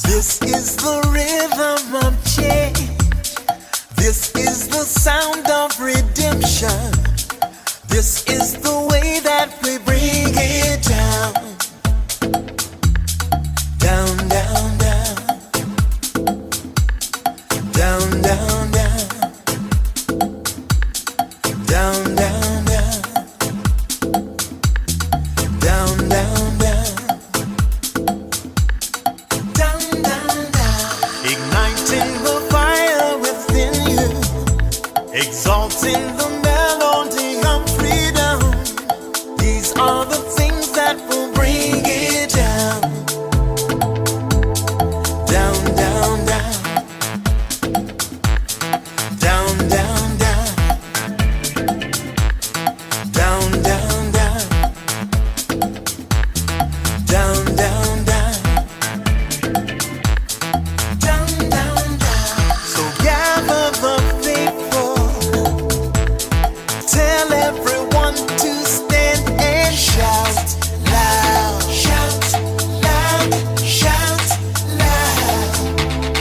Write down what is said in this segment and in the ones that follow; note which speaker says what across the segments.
Speaker 1: This is the rhythm of change. This is the sound of redemption. This is the way that we bring it down. Down, down, down. Down, down, down. Down, down, down. Down, down, down. Down, down, down. Igniting the fire within you. Exalting the melody of freedom. These are the things that will bring it down. Down, down, down. Down, down, down. Down, down, down. Down, down, down. Down, down, down. So gather the faithful. Tell everyone to stand and shout loud. Shout loud. Shout loud.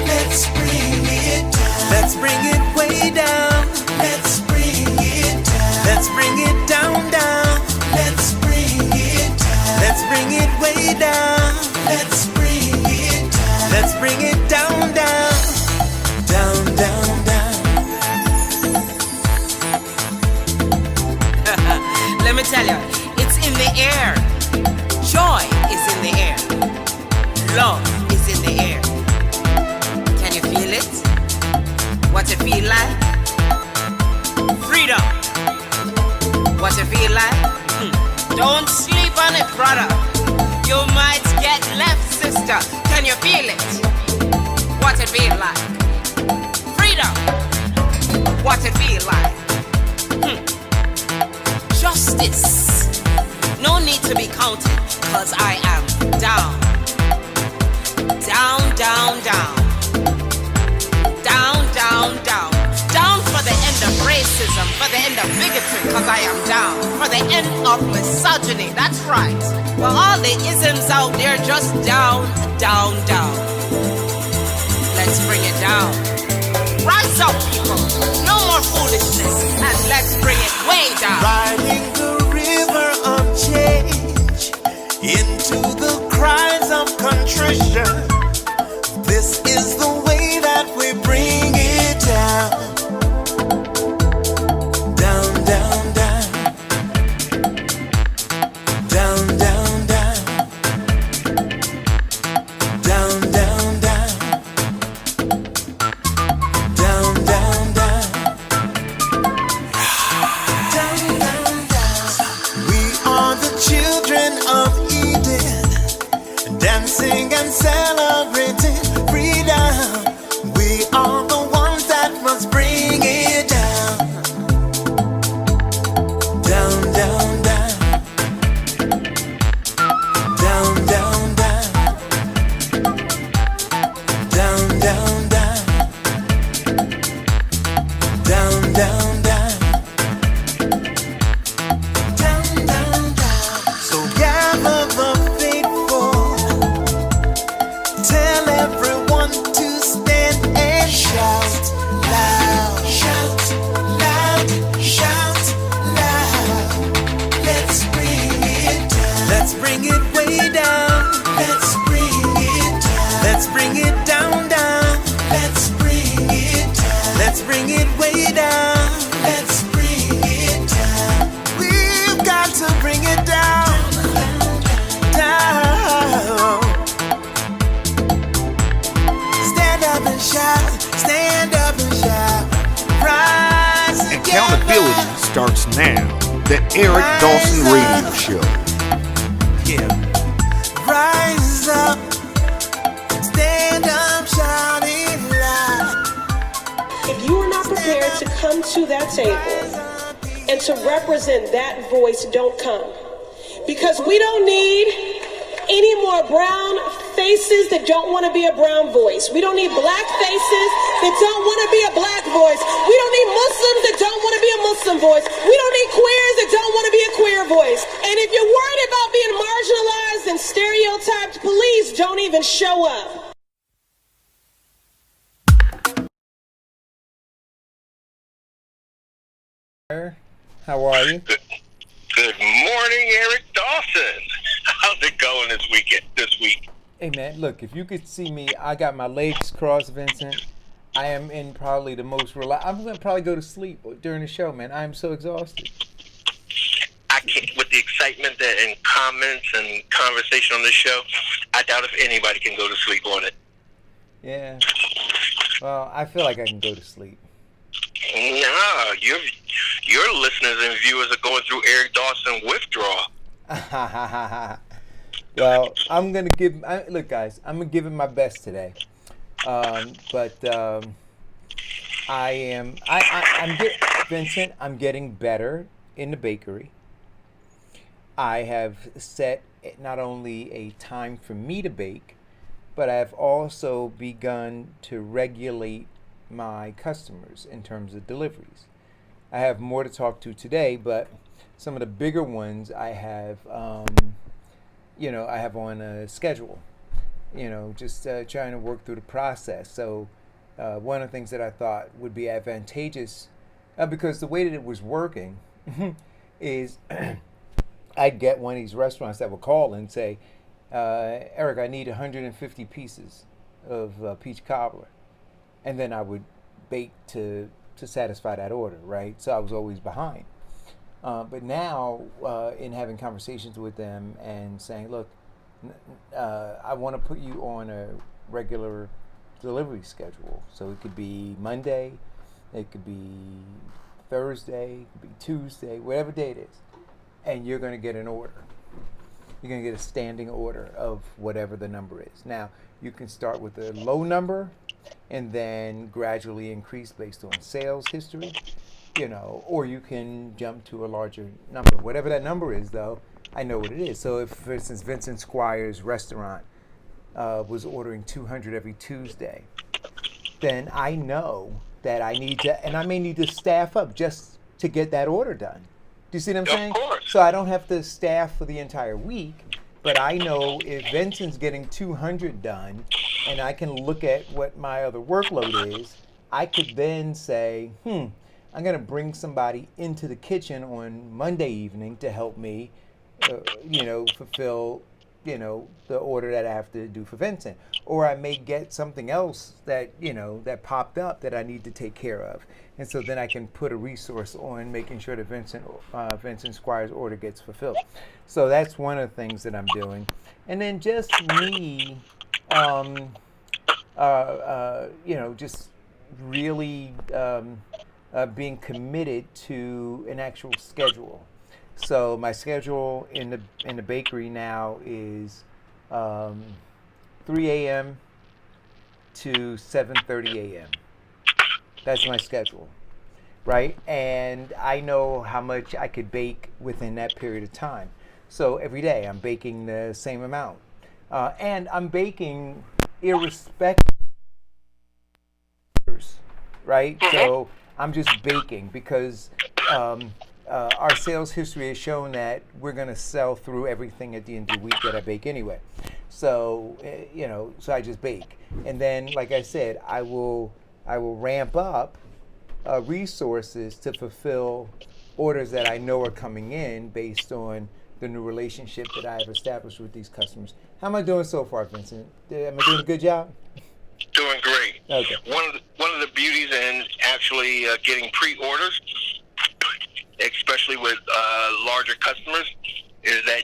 Speaker 1: Let's bring it down. Let's bring it way down. Let's bring it down. Let's bring it down, down. Let's bring it down. Let's bring it way down. Let's bring it down. Let's bring it down, down. Down, down, down.
Speaker 2: Let me tell you, it's in the air. Joy is in the air. Love is in the air. Can you feel it? What it feel like? Freedom. What it feel like? Don't sleep on it, brother. You might get left, sister. Can you feel it? What it feel like? Freedom. What it feel like? Justice. No need to be counted, cause I am down. Down, down, down. Down, down, down. Down for the end of racism, for the end of bigotry, cause I am down. For the end of misogyny, that's right. For all the isms out there, just down, down, down. Let's bring it down. Rise up, people. No more foolishness, and let's bring it way down.
Speaker 1: Riding the river of change into the cries of contrition. This is the way that we bring it down. Down, down, down. Down, down, down. Down, down, down. Down, down, down. Down, down, down. We are the children of Eden, dancing and celebrating freedom. We are the ones that must bring it down. Down, down, down. Down, down, down. Down, down, down. Down, down, down. Down, down, down. So gather the faithful. Tell everyone to stand and shout loud. Shout loud. Shout loud. Let's bring it down. Let's bring it way down. Let's bring it down. Let's bring it down, down. Let's bring it down. Let's bring it way down. Let's bring it down. We've got to bring it down. Down. Stand up and shout. Stand up and shout. Rise together.
Speaker 3: Accountability starts now. The Eric Dawson Radio Show.
Speaker 1: Yeah. Rise up. Stand up, shouting loud.
Speaker 4: If you are not prepared to come to that table and to represent that voice, don't come. Because we don't need any more brown faces that don't want to be a brown voice. We don't need black faces that don't want to be a black voice. We don't need Muslims that don't want to be a Muslim voice. We don't need queers that don't want to be a queer voice. And if you're worried about being marginalized and stereotyped, please don't even show up.
Speaker 5: How are you?
Speaker 6: Good morning, Eric Dawson. How's it going this week?
Speaker 5: Hey man, look, if you could see me, I got my legs crossed, Vincent. I am in probably the most I'm gonna probably go to sleep during the show, man. I am so exhausted.
Speaker 6: I can't, with the excitement and comments and conversation on this show, I doubt if anybody can go to sleep on it.
Speaker 5: Yeah. Well, I feel like I can go to sleep.
Speaker 6: No, your listeners and viewers are going through Eric Dawson withdrawal.
Speaker 5: Well, I'm gonna look, guys. I'm gonna give it my best today. But Vincent. I'm getting better in the bakery. I have set not only a time for me to bake, but I have also begun to regulate my customers in terms of deliveries. I have more to talk to today, but some of the bigger ones I have, I have on a schedule. Just trying to work through the process. So one of the things that I thought would be advantageous, because the way that it was working is I'd get one of these restaurants that would call and say, Eric, I need 150 pieces of peach cobbler. And then I would bake to satisfy that order, right? So I was always behind. But now, in having conversations with them and saying, look, I want to put you on a regular delivery schedule. So it could be Monday, it could be Thursday, it could be Tuesday, whatever day it is. And you're going to get an order. You're going to get a standing order of whatever the number is. Now, you can start with a low number and then gradually increase based on sales history, or you can jump to a larger number. Whatever that number is, though, I know what it is. So if, for instance, Vincent Squire's restaurant was ordering 200 every Tuesday, then I know that I need to, and I may need to staff up just to get that order done. Do you see what I'm saying?
Speaker 6: Of course.
Speaker 5: So I don't have to staff for the entire week, but I know if Vincent's getting 200 done, and I can look at what my other workload is, I could then say, I'm going to bring somebody into the kitchen on Monday evening to help me, fulfill, the order that I have to do for Vincent. Or I may get something else that, that popped up that I need to take care of. And so then I can put a resource on making sure that Vincent Squire's order gets fulfilled. So that's one of the things that I'm doing. And then just me, just really being committed to an actual schedule. So my schedule in the bakery now is 3 a.m. to 7:30 a.m. That's my schedule, right? And I know how much I could bake within that period of time. So every day I'm baking the same amount. And I'm baking irrespective, right? So I'm just baking because our sales history has shown that we're going to sell through everything at the end of the week that I bake anyway. So, so I just bake. And then, like I said, I will ramp up resources to fulfill orders that I know are coming in based on the new relationship that I have established with these customers. How am I doing so far, Vincent? Am I doing a good job?
Speaker 6: Doing great.
Speaker 5: Okay.
Speaker 6: One of the beauties in actually getting pre-orders, especially with larger customers, is that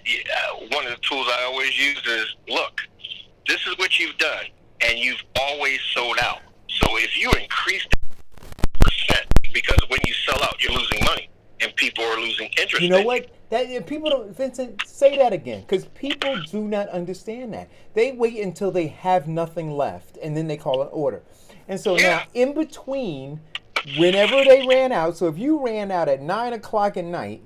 Speaker 6: one of the tools I always use is, look, this is what you've done, and you've always sold out. So if you increase that percent, because when you sell out, you're losing money, and people are losing interest.
Speaker 5: You know what? That people don't, Vincent, say that again, because people do not understand that. They wait until they have nothing left, and then they call an order. And so now, in between, whenever they ran out, so if you ran out at 9 o'clock at night,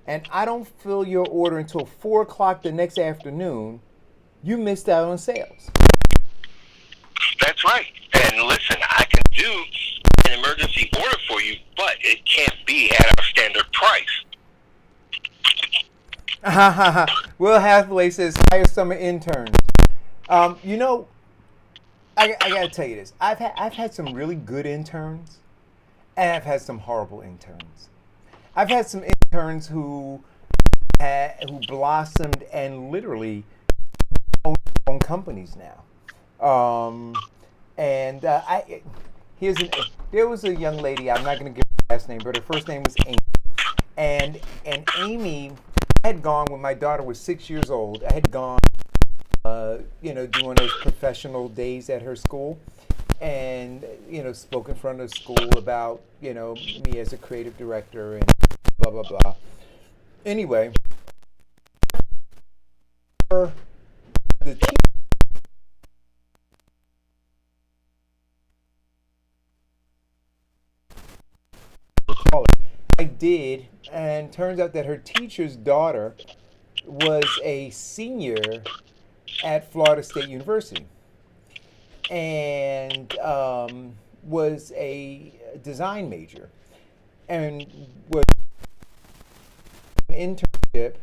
Speaker 5: and I don't fill your order until 4 o'clock the next afternoon, you missed out on sales.
Speaker 6: That's right. And listen, I can do an emergency order for you, but it can't be at our standard price.
Speaker 5: Will Hathaway says, hire summer interns. I gotta tell you this. I've had some really good interns, and I've had some horrible interns. I've had some interns who blossomed and literally own companies now. And there was a young lady. I'm not going to give her last name, but her first name was Amy. And Amy, I had gone when my daughter was 6 years old. I had gone, doing those professional days at her school, and spoke in front of the school about me as a creative director and blah blah blah. Anyway, the I did, and turns out that her teacher's daughter was a senior at Florida State University and was a design major and was an internship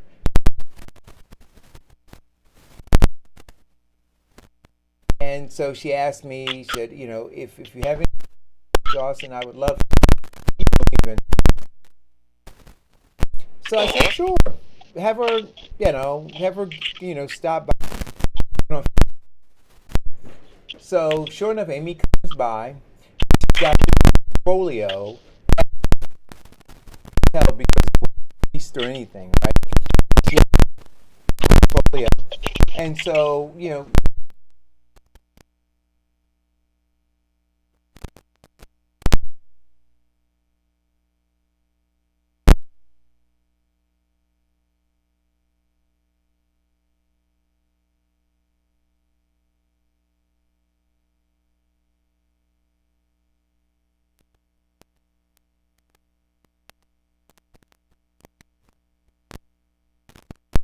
Speaker 5: and so she asked me, she said, if you have any Dawson, I would love to. So I said, sure. Have her stop by. So sure enough, Amy comes by. She's got a portfolio. Tell because East or anything, right? She has a portfolio, and so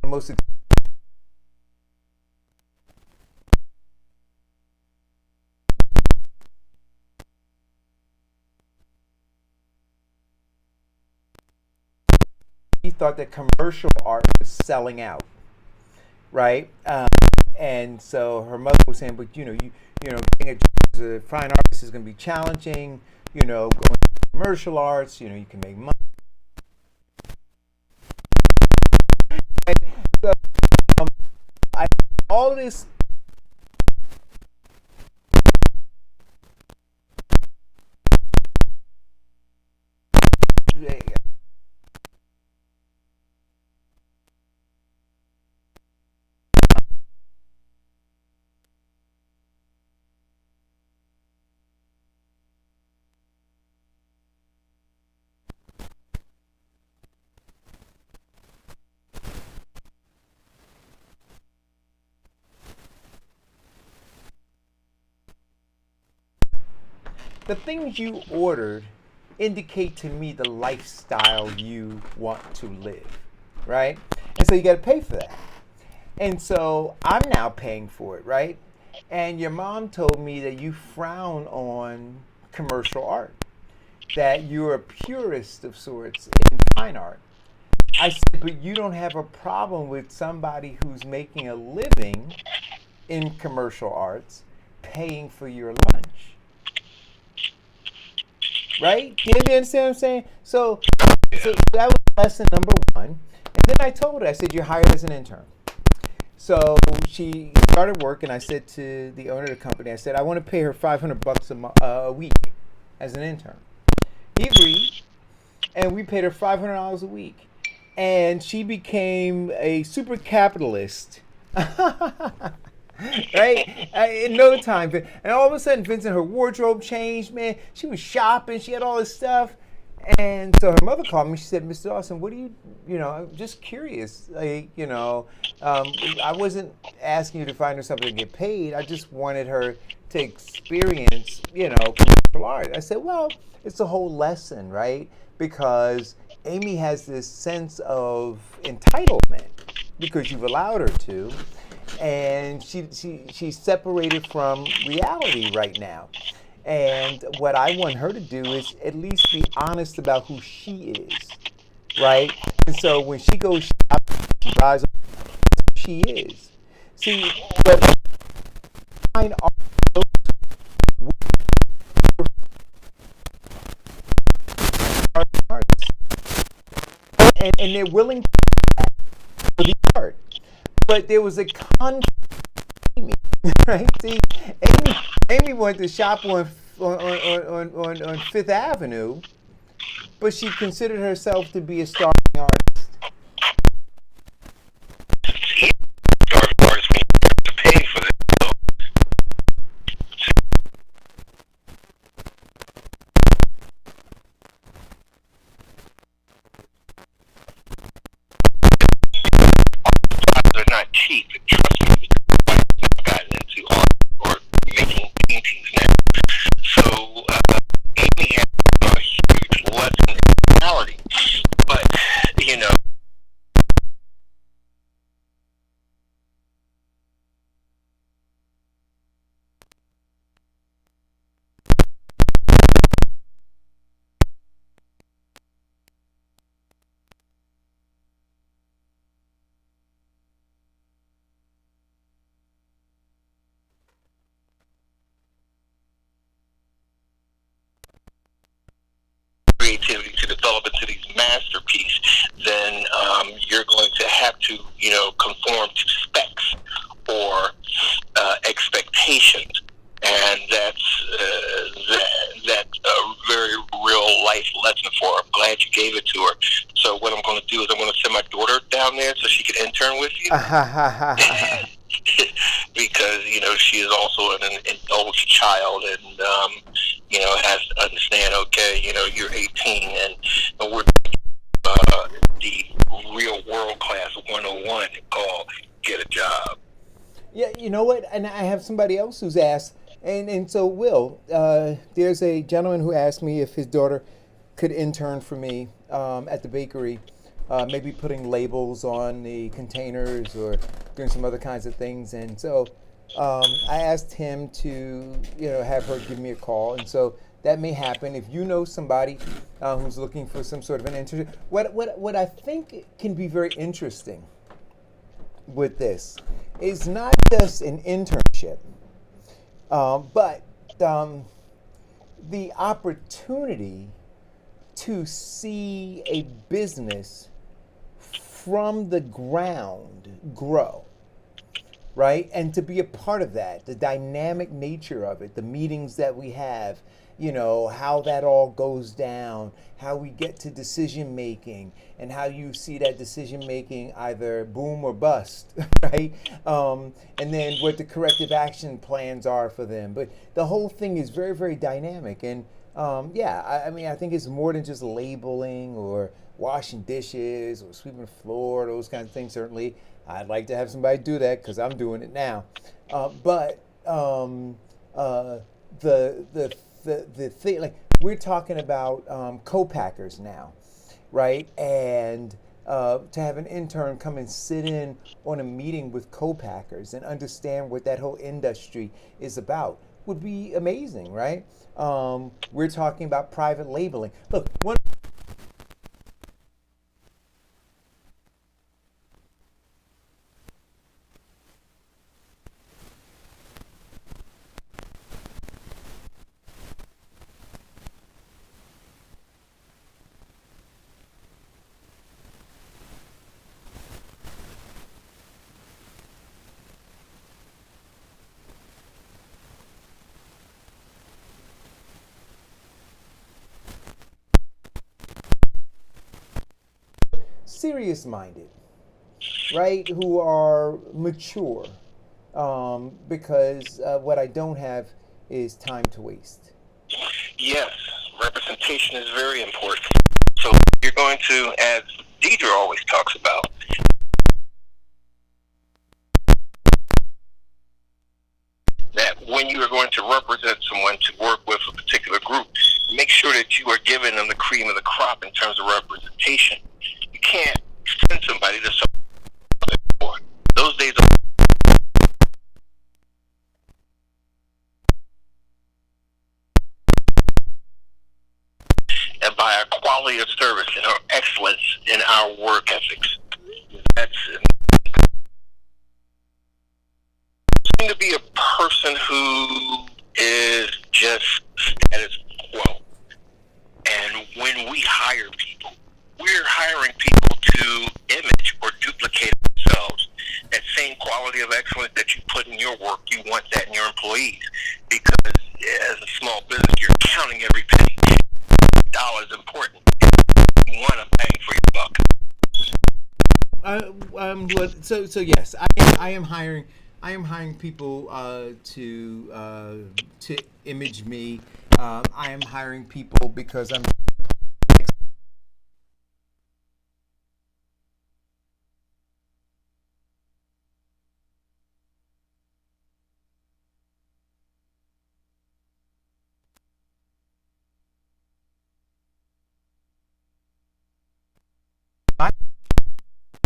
Speaker 5: most of he thought that commercial art was selling out, right? And so her mother was saying, but getting a job as a fine artist is going to be challenging. Going to commercial arts, you can make money. So, all of this. The things you ordered indicate to me the lifestyle you want to live, right? And so you got to pay for that. And so I'm now paying for it, right? And your mom told me that you frown on commercial art, that you're a purist of sorts in fine art. I said, but you don't have a problem with somebody who's making a living in commercial arts paying for your lunch. Right? Do you understand what I'm saying? So that was lesson number one. And then I told her, I said, you're hired as an intern. So she started work, and I said to the owner of the company, I said, I want to pay her $500 a week as an intern. He agreed, and we paid her $500 a week. And she became a super capitalist. Right? In no time. And all of a sudden, Vincent, her wardrobe changed, man. She was shopping. She had all this stuff. And so her mother called me. She said, Mr. Dawson, what do I'm just curious. I wasn't asking you to find her something to get paid. I just wanted her to experience, commercial art. I said, well, it's a whole lesson, right? Because Amy has this sense of entitlement because you've allowed her to. And she's separated from reality right now. And what I want her to do is at least be honest about who she is, right? And so when she goes shopping, she buys who she is. See, but fine artists, and they're willing to for the art. But there was a conflict, right? See, Amy wanted to shop on Fifth Avenue, but she considered herself to be a starving artist.
Speaker 6: Starving artists mean you have to pay for this. They're not cheap. Trust me, I've gotten into art or making paintings now. So Amy had a huge lesson in reality. But, you know, creativity to develop into these masterpieces, then you're going to have to, you know, conform to specs or expectations, and that's a very real life lesson for her. I'm glad you gave it to her. So what I'm going to do is I'm going to send my daughter down there so she can intern with you. Because, you know, she is also an adult child, and you know, has to understand, okay, you know, you're 18 and we're the real world class 101 called get a job.
Speaker 5: Yeah, you know what? And I have somebody else who's asked, and so Will, there's a gentleman who asked me if his daughter could intern for me at the bakery, maybe putting labels on the containers or doing some other kinds of things. And so I asked him to, you know, have her give me a call. And so that may happen if you know somebody who's looking for some sort of an internship. What I think can be very interesting with this is not just an internship, but the opportunity to see a business from the ground grow, right? And to be a part of that, the dynamic nature of it, the meetings that we have, you know, how that all goes down, how we get to decision making, and how you see that decision making either boom or bust, right? And then what the corrective action plans are for them. But the whole thing is very, very dynamic. And I mean, I think it's more than just labeling or washing dishes or sweeping the floor, those kinds of things. Certainly, I'd like to have somebody do that because I'm doing it now. But the thing, like we're talking about co-packers now, right? And to have an intern come and sit in on a meeting with co-packers and understand what that whole industry is about would be amazing, right? We're talking about private labeling. Look, one. Serious minded, right? Who are mature, because what I don't have is time to waste.
Speaker 6: Yes, representation is very important. So you're going to, as Deidre always talks about, that when you are going to represent someone to work with a particular group, make sure that you are giving them the cream of the crop in terms of representation. You can't send somebody to something. Those days are. And by our quality of service and our excellence in our work ethics, that's seem to be a person who is just status quo. And when we hire people, we're hiring people small business, you're counting every penny. Dollar is important. You want a bang for your buck.
Speaker 5: So yes, I am hiring. I am hiring people to image me. I am hiring people because I'm.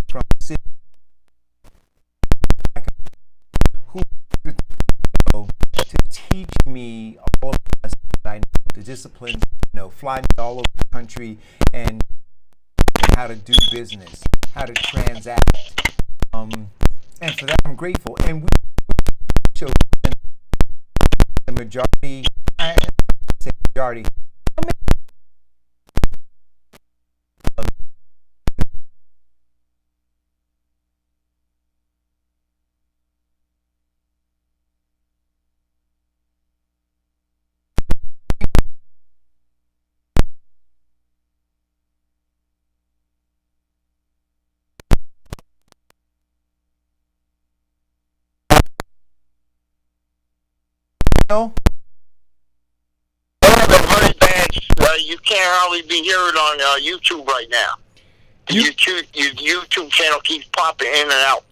Speaker 5: From city who to teach me all the lessons that I know, the disciplines, fly me all over the country and how to do business, how to transact. And for that, I'm grateful. And we show the majority, I say majority, know,
Speaker 6: Very bad. You can't hardly be heard on YouTube right now.
Speaker 5: You-
Speaker 6: Your YouTube channel keeps popping in and out.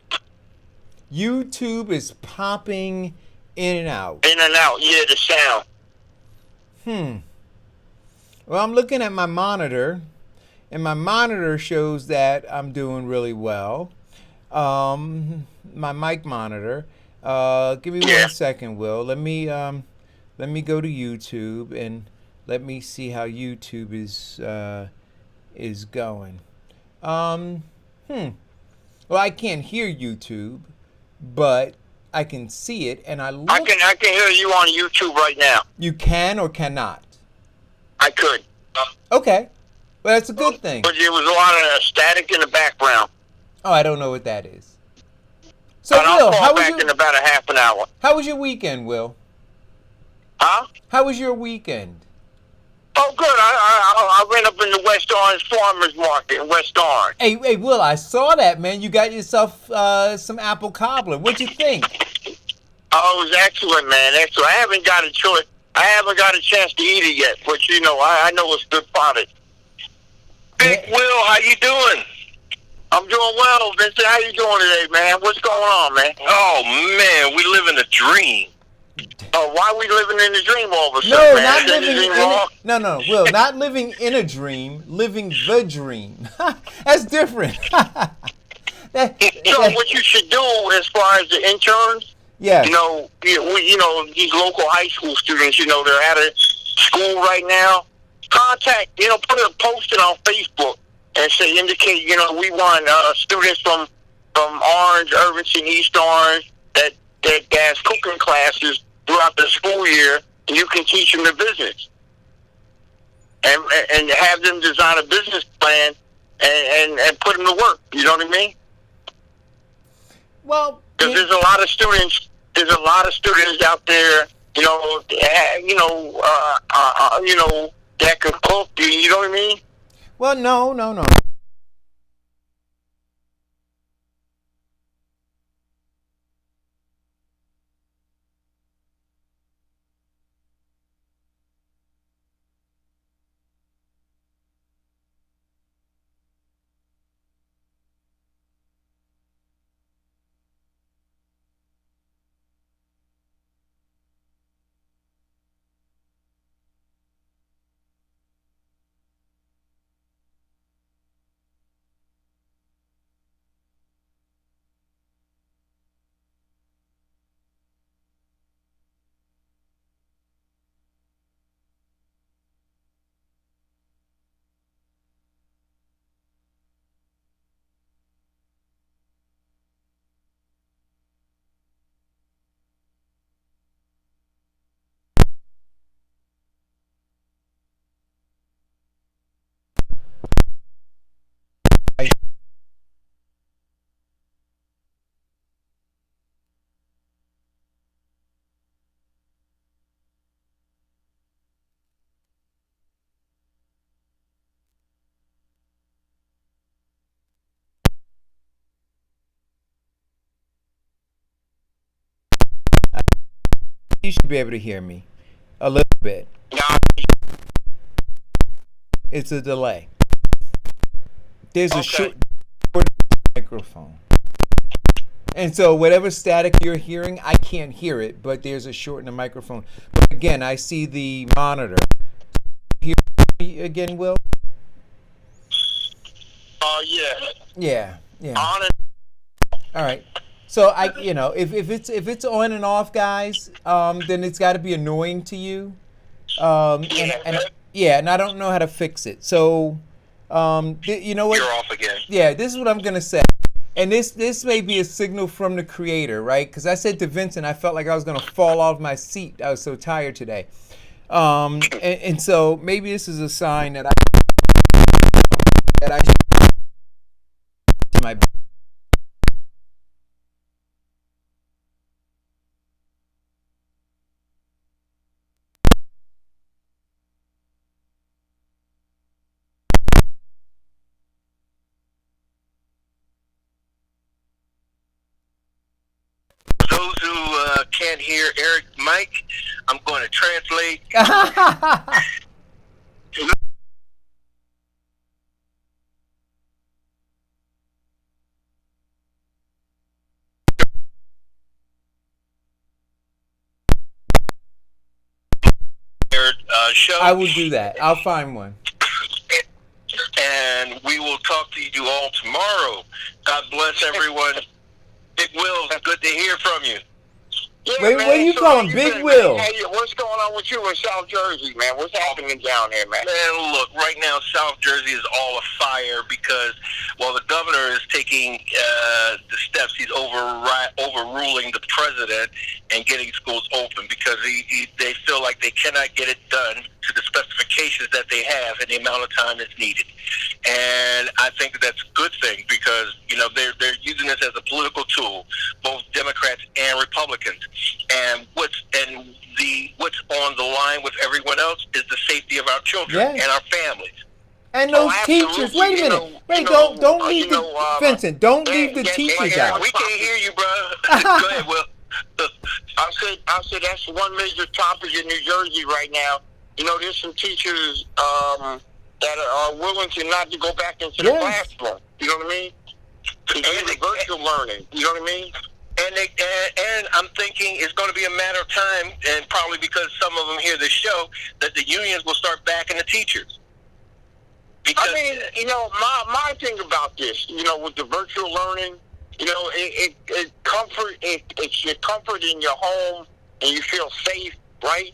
Speaker 5: YouTube is popping in and out.
Speaker 6: In and out, yeah, the sound.
Speaker 5: Well, I'm looking at my monitor, and my monitor shows that I'm doing really well. My mic monitor. Give me
Speaker 6: Yeah.
Speaker 5: 1 second, Will. Let me go to YouTube and let me see how YouTube is going. Well, I can't hear YouTube, but I can see it, and I look.
Speaker 6: I can hear you on YouTube right now.
Speaker 5: You can or cannot.
Speaker 6: I could.
Speaker 5: Okay, well that's a good thing.
Speaker 6: But there was a lot of static in the background.
Speaker 5: Oh, I don't know what that is. So,
Speaker 6: But
Speaker 5: Will,
Speaker 6: I'll call back in about a half an hour.
Speaker 5: how was your weekend, Will?
Speaker 6: Huh?
Speaker 5: How was your weekend?
Speaker 6: Oh, good. I ran up in the West Orange Farmers Market in West Orange.
Speaker 5: Hey, Will, I saw that, man. You got yourself some apple cobbler. What'd you think?
Speaker 6: Oh, it was excellent, man. Excellent. I haven't got a choice. I haven't got a chance to eat it yet, but I know it's good product. Big Will, how you doing? I'm doing well, Vincent. How you doing today, man? What's going on, man? Oh man, we live in a dream. Oh, why are we living in a dream all of a sudden,
Speaker 5: No,
Speaker 6: man?
Speaker 5: not
Speaker 6: Is
Speaker 5: living in
Speaker 6: anything wrong?
Speaker 5: no, Will, not living in a dream, living the dream. That's different.
Speaker 6: So what you should do as far as the interns,
Speaker 5: Yeah.
Speaker 6: these local high school students, they're out of school right now. Contact, put a posting on Facebook and say, indicate, we want students from Orange, Irvington, East Orange that has cooking classes throughout the school year, and you can teach them the business and have them design a business plan and put them to work. You know what I mean?
Speaker 5: Well,
Speaker 6: Because there's a lot of students. There's a lot of students out there, that can cook. You know what I mean?
Speaker 5: well, no. You should be able to hear me a little bit.
Speaker 6: Now,
Speaker 5: It's a delay. There's a
Speaker 6: Okay.
Speaker 5: short microphone. And so whatever static you're hearing, I can't hear it, but there's a short in the microphone. But again, I see the monitor. Hear me again, Will?
Speaker 6: yeah.
Speaker 5: Yeah, yeah.
Speaker 6: On and
Speaker 5: All right. So if it's on and off, guys, then it's got to be annoying to you. And I don't know how to fix it. So, you know what?
Speaker 6: you're off again.
Speaker 5: Yeah, this is what I'm gonna say. And this may be a signal from the creator, right? Because I said to Vincent, I felt like I was gonna fall off my seat. I was so tired today. And so maybe this is a sign that I to my.
Speaker 6: For those who can't hear Eric Mike, I'm going to translate. Show.
Speaker 5: I will do that. I'll find one.
Speaker 6: And we will talk to you all tomorrow. God bless everyone. Big Will, good to hear from you.
Speaker 7: Yeah,
Speaker 5: Wait,
Speaker 7: man,
Speaker 5: what do you
Speaker 7: so
Speaker 5: call him?
Speaker 7: you
Speaker 5: Big
Speaker 7: been-
Speaker 5: Will?
Speaker 7: Hey, what's going on with you in South Jersey, man? What's happening down there, man?
Speaker 6: Man, look, right now South Jersey is all afire because while the governor is taking the steps, he's overruling the president and getting schools open because they feel like they cannot get it done to the specifications that they have in the amount of time that's needed. And I think that's a good thing because, they're using this as a political tool, both Democrats and Republicans. And what's on the line with everyone else is the safety of our children
Speaker 5: Yes.
Speaker 6: and our families.
Speaker 5: And those
Speaker 7: absolutely.
Speaker 5: teachers. Wait a
Speaker 7: You
Speaker 5: minute.
Speaker 7: know-
Speaker 5: Wait,
Speaker 7: you
Speaker 5: don't
Speaker 7: know,
Speaker 5: leave
Speaker 7: you
Speaker 5: the
Speaker 7: know,
Speaker 5: Vincent. Don't
Speaker 7: yeah,
Speaker 5: leave the
Speaker 7: yeah,
Speaker 5: teachers
Speaker 7: yeah,
Speaker 5: out.
Speaker 6: We can't hear you, bro. Go ahead, Will.
Speaker 7: I said that's one major topic in New Jersey right now. There's some teachers that are willing to not to go back into the
Speaker 5: Yes.
Speaker 7: classroom. You know what I mean? To do the virtual learning. You know what I mean?
Speaker 6: And I'm thinking it's going to be a matter of time, and probably because some of them hear this show, that the unions will start backing the teachers. Because
Speaker 7: I mean, my thing about this, with the virtual learning, it's your comfort in your home and you feel safe, right?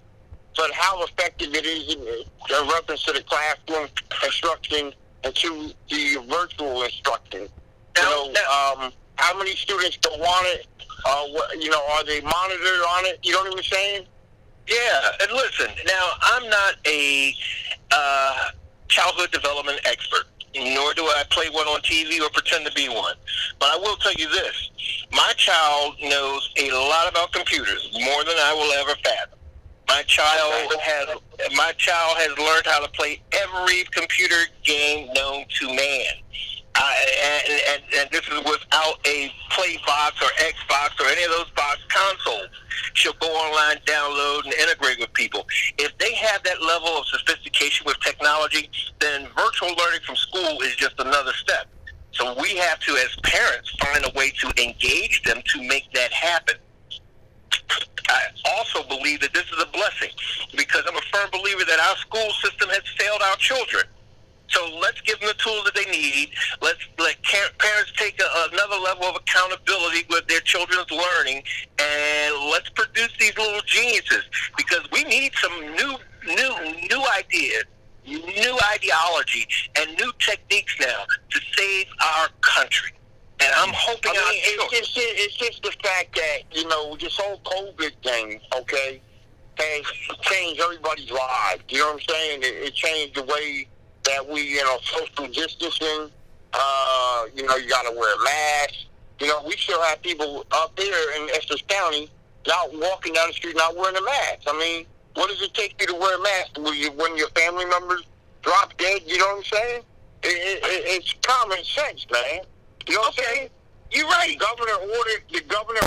Speaker 7: But how effective it is in reference to the classroom instruction and to the virtual instruction. How many students don't want it? Are they monitored on it? You know what I'm saying?
Speaker 6: yeah, and listen, now I'm not a childhood development expert, nor do I play one on TV or pretend to be one. But I will tell you this. My child knows a lot about computers, more than I will ever fathom. My child has learned how to play every computer game known to man. And this is without a play box or Xbox or any of those box consoles. She'll go online, download, and integrate with people. If they have that level of sophistication with technology, then virtual learning from school is just another step. So we have to, as parents, find a way to engage them to make that happen. I also believe that this is a blessing because I'm a firm believer that our school system has failed our children. So let's give them the tools that they need. Let's let parents take another level of accountability with their children's learning, and let's produce these little geniuses because we need some new ideas, new ideology, and new techniques now to save our country. And I'm hoping
Speaker 7: it's just the fact that, this whole COVID thing, okay, has changed everybody's lives. You know what I'm saying? It changed the way that we, social distancing, you got to wear a mask. We still have people up there in Essex County not walking down the street not wearing a mask. I mean, what does it take you to wear a mask when your family members drop dead? You know what I'm saying? It's common sense, man. You know what I'm saying? You're right. The governor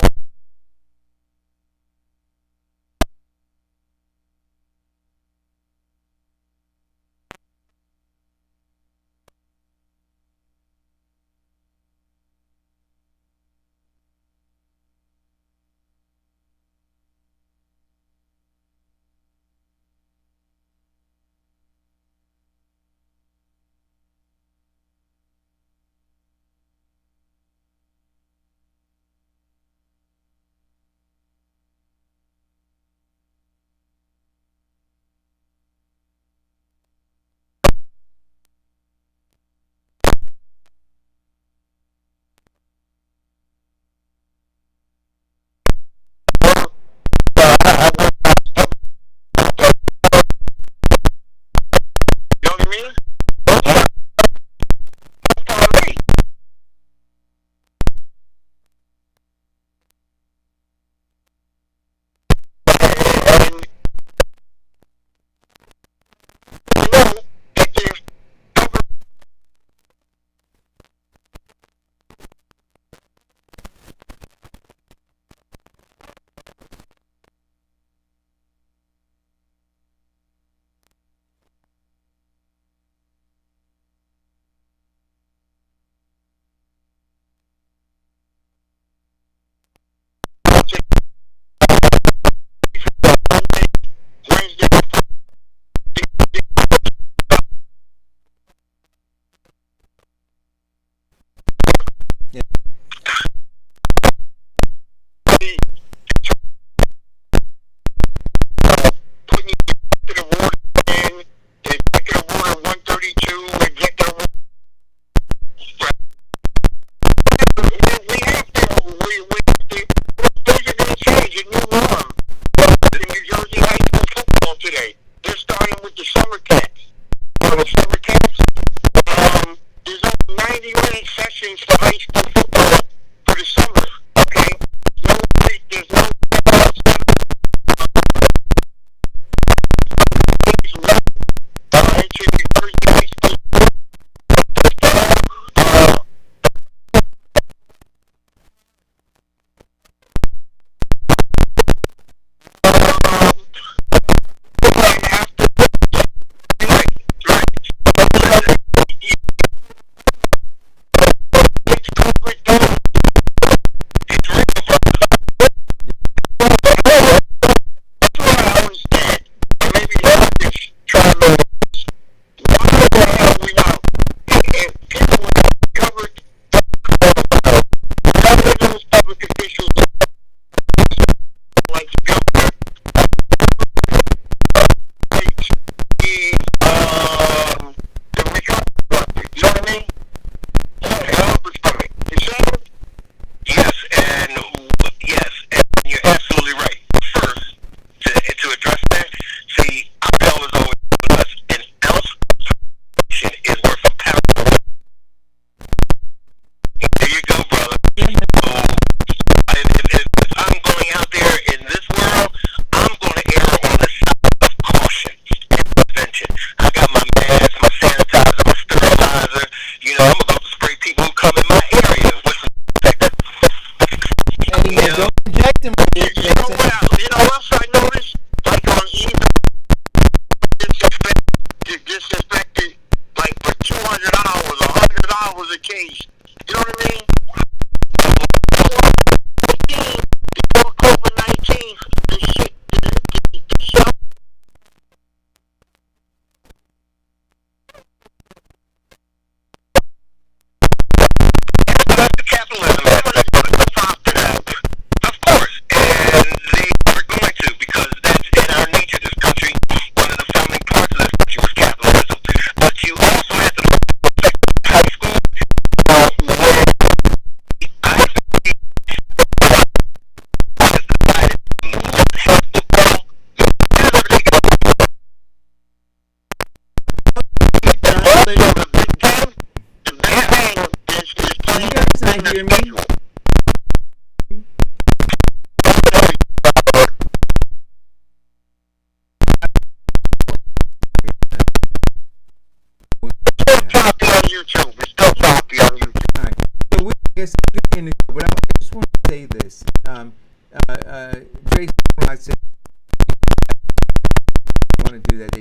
Speaker 5: want to do that. They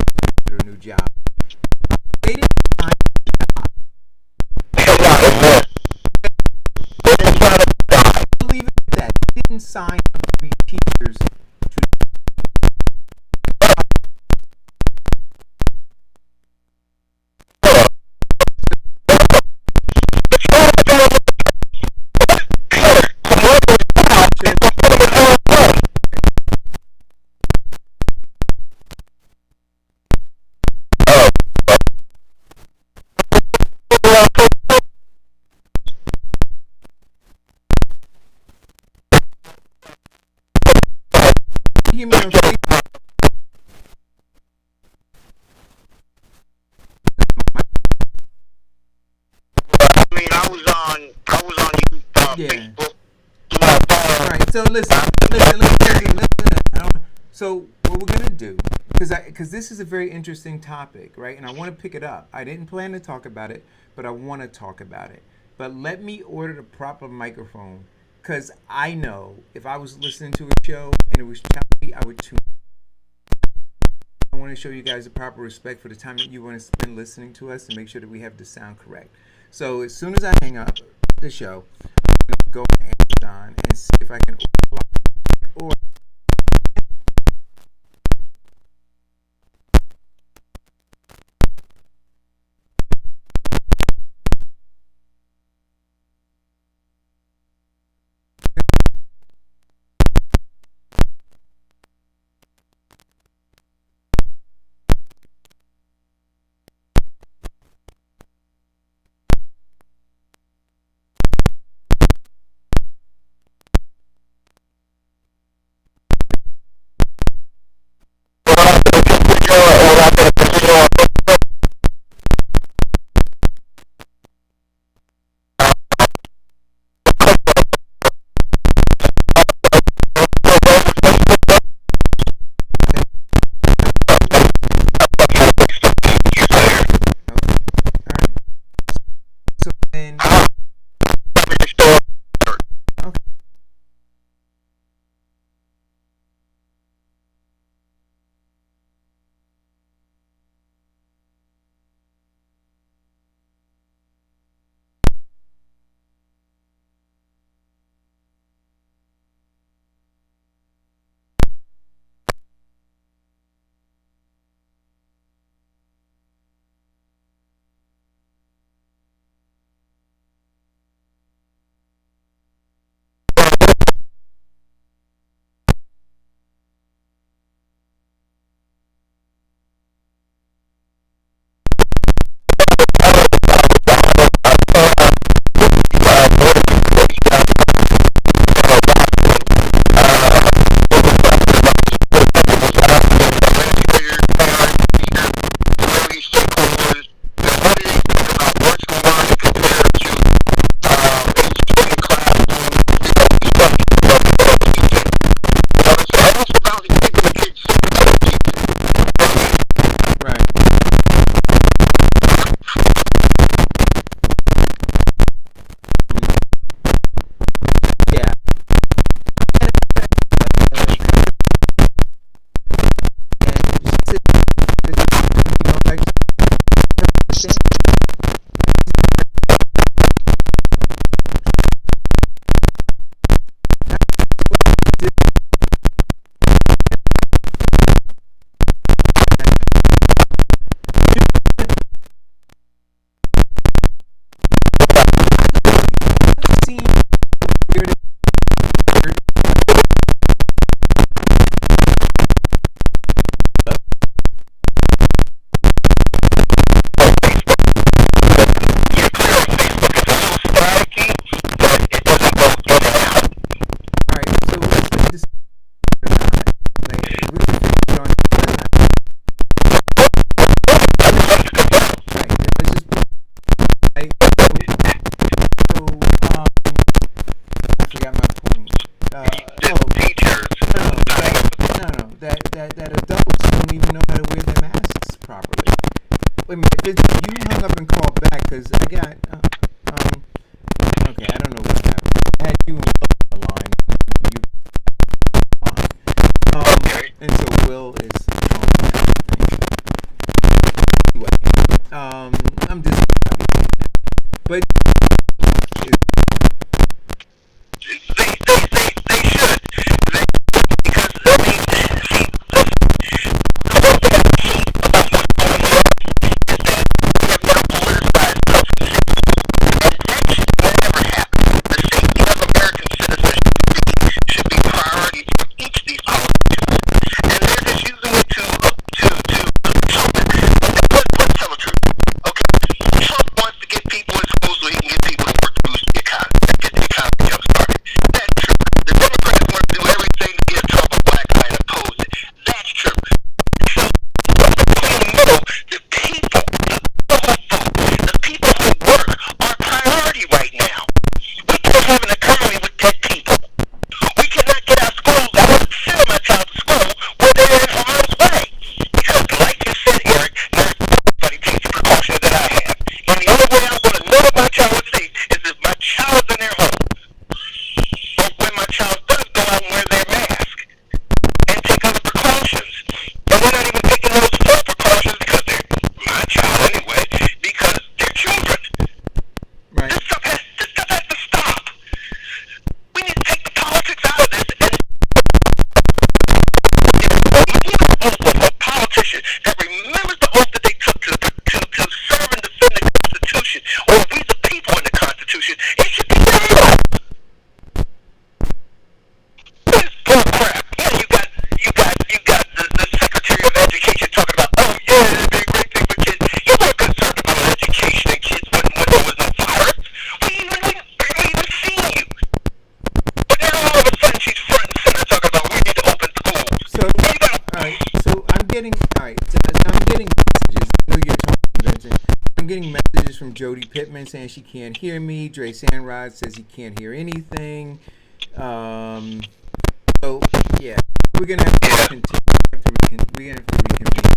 Speaker 5: get a new job. They didn't sign believe it that they didn't sign up to be teachers to human I
Speaker 7: mean, I was on Facebook.
Speaker 5: Right. So listen. So what we're gonna do, because this is a very interesting topic, right? And I want to pick it up. I didn't plan to talk about it, but I want to talk about it. But let me order the proper microphone, because I know if I was listening to a show and it was choppy, I would tune. I want to show you guys the proper respect for the time that you want to spend listening to us and make sure that we have the sound correct. So as soon as I hang up the show, I'm going to go to Amazon and see if I can order. Wait a minute, you hung up and called back because I got, okay, I don't know what happened. I had you on the line. And so Will is calling back. getting all right. So I'm getting messages. I know you're talking, Vincent. I'm getting messages from Jody Pittman saying she can't hear me. Dre Sandrod says he can't hear anything. So yeah, we're gonna have to continue. We're gonna have to reconvene.